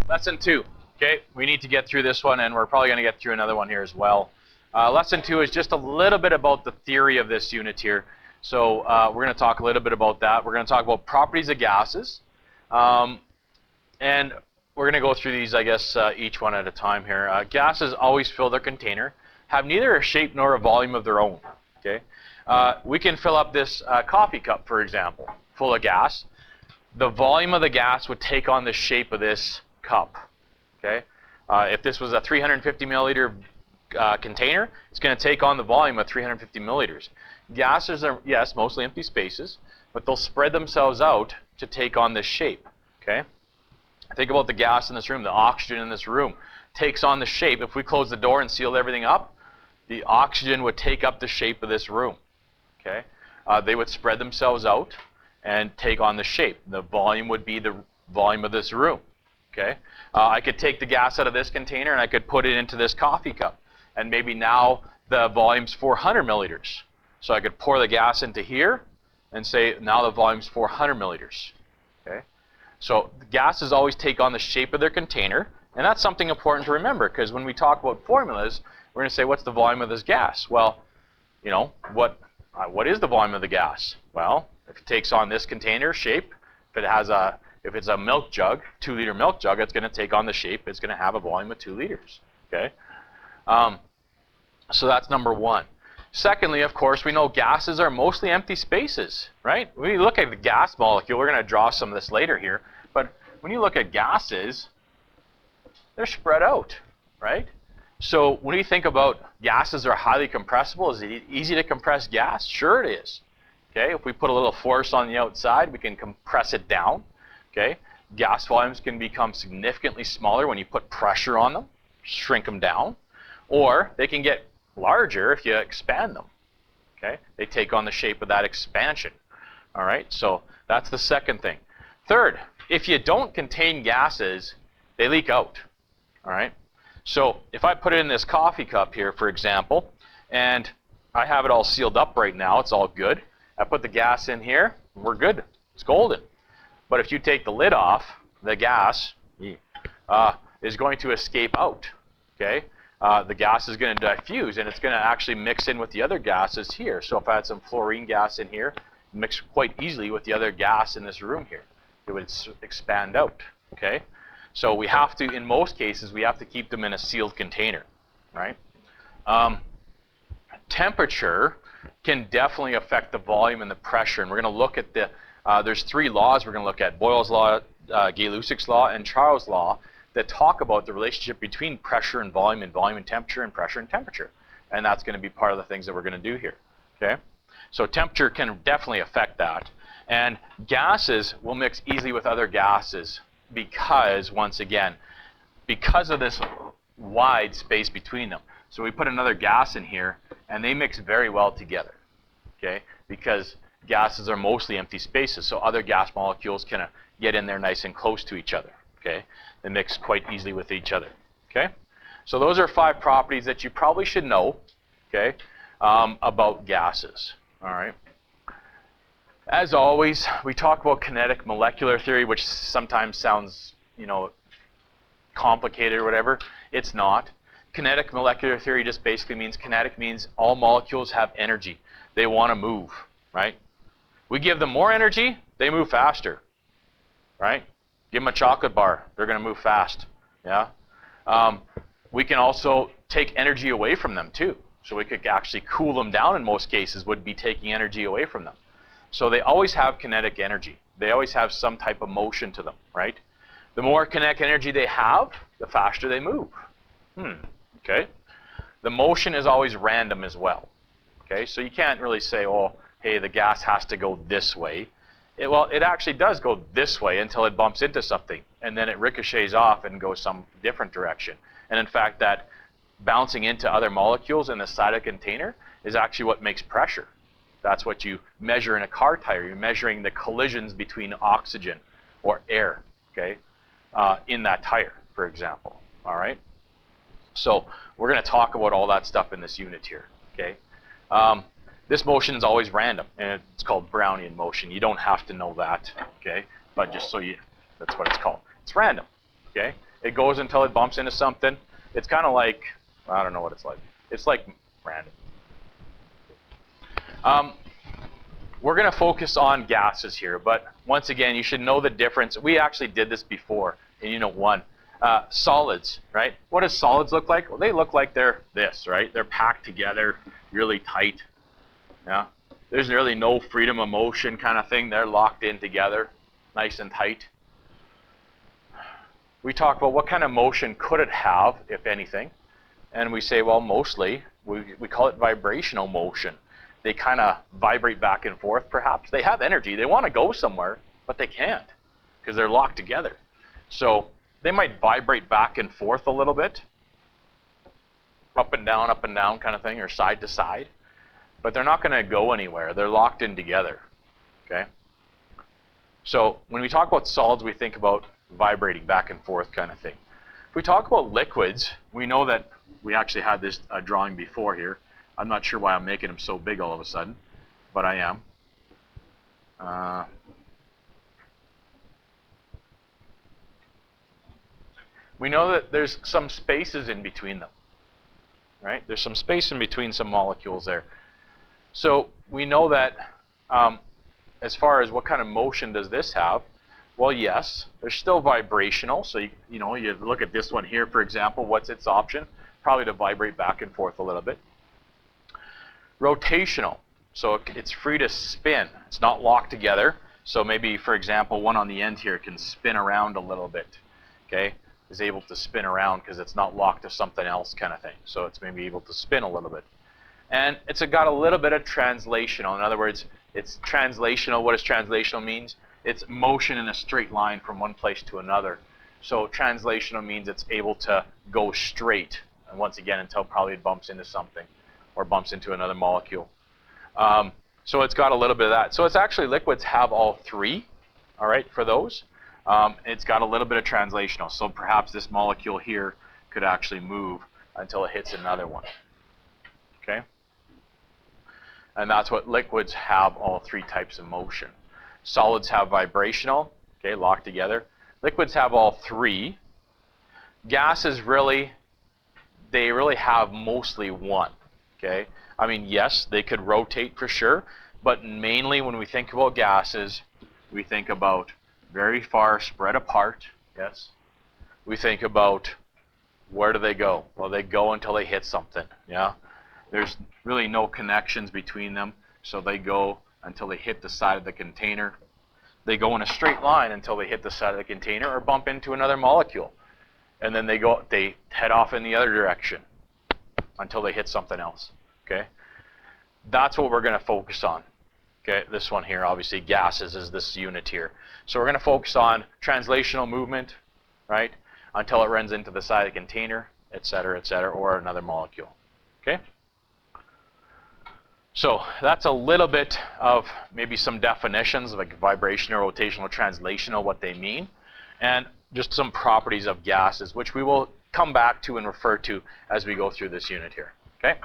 Lesson 2. Okay, we need to get through this one, and we're probably going to get through another one here as well. Lesson 2 is just a little bit about the theory of this unit here. So we're going to talk a little bit about that. We're going to talk about properties of gases. And we're going to go through these, I guess, each one at a time here. Gases always fill their container, have neither a shape nor a volume of their own. Okay, we can fill up this coffee cup, for example, full of gas. The volume of the gas would take on the shape of this cup. Okay, if this was a 350 milliliter container, it's going to take on the volume of 350 milliliters. Gases are, yes, mostly empty spaces, but they'll spread themselves out to take on this shape. Okay, think about the gas in this room, the oxygen in this room takes on the shape. If we close the door and sealed everything up, the oxygen would take up the shape of this room. Okay, they would spread themselves out and take on the shape. The volume would be the volume of this room. Okay, I could take the gas out of this container and I could put it into this coffee cup, and maybe now the volume's 400 milliliters. So I could pour the gas into here and say now the volume's 400 milliliters. Okay, so the gases always take on the shape of their container, and that's something important to remember, because when we talk about formulas, we're going to say, what's the volume of this gas? Well, you know, what is the volume of the gas? Well, if it takes on this container shape, if it's a milk jug, 2-liter milk jug, it's going to take on the shape. It's going to have a volume of 2 liters. Okay, so that's number one. Secondly, of course, we know gases are mostly empty spaces, right? When you look at the gas molecule, we're going to draw some of this later here, but when you look at gases, they're spread out, right? So when you think about gases are highly compressible, is it easy to compress gas? Sure it is. Okay, if we put a little force on the outside, we can compress it down. Okay, gas volumes can become significantly smaller when you put pressure on them, shrink them down, or they can get larger if you expand them. Okay, they take on the shape of that expansion. All right, so that's the second thing. Third, if you don't contain gases, they leak out. All right, so if I put it in this coffee cup here, for example, and I have it all sealed up right now, it's all good. I put the gas in here, we're good, it's golden. But if you take the lid off, the gas is going to escape out. Okay, the gas is going to diffuse, and it's going to actually mix in with the other gases here. So if I had some fluorine gas in here, mix quite easily with the other gas in this room here. It would expand out. Okay, so we have to, in most cases, we have to keep them in a sealed container, right? Temperature can definitely affect the volume and the pressure, and we're going to look at the there's 3 laws we're going to look at: Boyle's law, Gay-Lussac's law, and Charles' law, that talk about the relationship between pressure and volume and temperature, and pressure and temperature. And that's going to be part of the things that we're going to do here. Okay, so temperature can definitely affect that. And gases will mix easily with other gases because, once again, because of this wide space between them. So we put another gas in here, and they mix very well together. Okay, because gases are mostly empty spaces, so other gas molecules can get in there nice and close to each other. Okay, they mix quite easily with each other. Okay, so those are 5 properties that you probably should know. Okay, about gases. All right. As always, we talk about kinetic molecular theory, which sometimes sounds, you know, complicated or whatever. It's not. Kinetic molecular theory just basically means, kinetic means all molecules have energy. They want to move, right? We give them more energy, they move faster, right? Give them a chocolate bar, they're going to move fast. Yeah. We can also take energy away from them too. So we could actually cool them down in most cases, would be taking energy away from them. So they always have kinetic energy. They always have some type of motion to them, right? The more kinetic energy they have, the faster they move. Okay. The motion is always random as well. Okay, so you can't really say, oh, hey, the gas has to go this way. Well, it actually does go this way until it bumps into something, and then it ricochets off and goes some different direction. And in fact, that bouncing into other molecules in the side of the container is actually what makes pressure. That's what you measure in a car tire. You're measuring the collisions between oxygen or air, okay, in that tire, for example. All right. So we're going to talk about all that stuff in this unit here. Okay. This motion is always random, and it's called Brownian motion. You don't have to know that, okay? But just so you, that's what it's called. It's random, okay? It goes until it bumps into something. It's kind of like, I don't know what it's like. It's like random. We're going to focus on gases here, but once again, you should know the difference. We actually did this before in Unit 1. Solids, right? What does solids look like? Well, they look like they're this, right? They're packed together, really tight. Yeah. There's really no freedom of motion kind of thing. They're locked in together, nice and tight. We talk about what kind of motion could it have, if anything. And we say, well, mostly, we call it vibrational motion. They kind of vibrate back and forth, perhaps. They have energy. They want to go somewhere, but they can't because they're locked together. So they might vibrate back and forth a little bit, up and down kind of thing, or side to side. But they're not going to go anywhere. They're locked in together. Okay? So when we talk about solids, we think about vibrating back and forth kind of thing. If we talk about liquids, we know that we actually had this drawing before here. I'm not sure why I'm making them so big all of a sudden, but I am. We know that there's some spaces in between them, right? There's some space in between some molecules there. So we know that as far as what kind of motion does this have, well, yes, they're still vibrational. So you know, you look at this one here, for example. What's its option? Probably to vibrate back and forth a little bit. Rotational, so it's free to spin. It's not locked together. So maybe, for example, one on the end here can spin around a little bit. Okay, is able to spin around because it's not locked to something else kind of thing. So it's maybe able to spin a little bit. And it's got a little bit of translational. In other words, it's translational. What does translational means? It's motion in a straight line from one place to another. So translational means it's able to go straight, and once again, until probably it bumps into something or bumps into another molecule. So it's got a little bit of that. So it's actually, liquids have all three, all right, for those. It's got a little bit of translational. So perhaps this molecule here could actually move until it hits another one. Okay? And that's what liquids have, all three types of motion. Solids have vibrational, okay, locked together. Liquids have all three. Gases really, they really have mostly one. Okay, I mean, yes, they could rotate for sure, but mainly when we think about gases, we think about very far spread apart. Yes, we think about where do they go? Well, they go until they hit something. Yeah, there's really no connections between them, so they go until they hit the side of the container. They go in a straight line until they hit the side of the container or bump into another molecule, and then they head off in the other direction until they hit something else. Okay, that's what we're going to focus on. Okay, this one here, obviously gases is this unit here. So we're going to focus on translational movement, right, until it runs into the side of the container, et cetera, or another molecule. Okay. So that's a little bit of maybe some definitions like vibrational, rotational, translational, what they mean, and just some properties of gases, which we will come back to and refer to as we go through this unit here. Okay.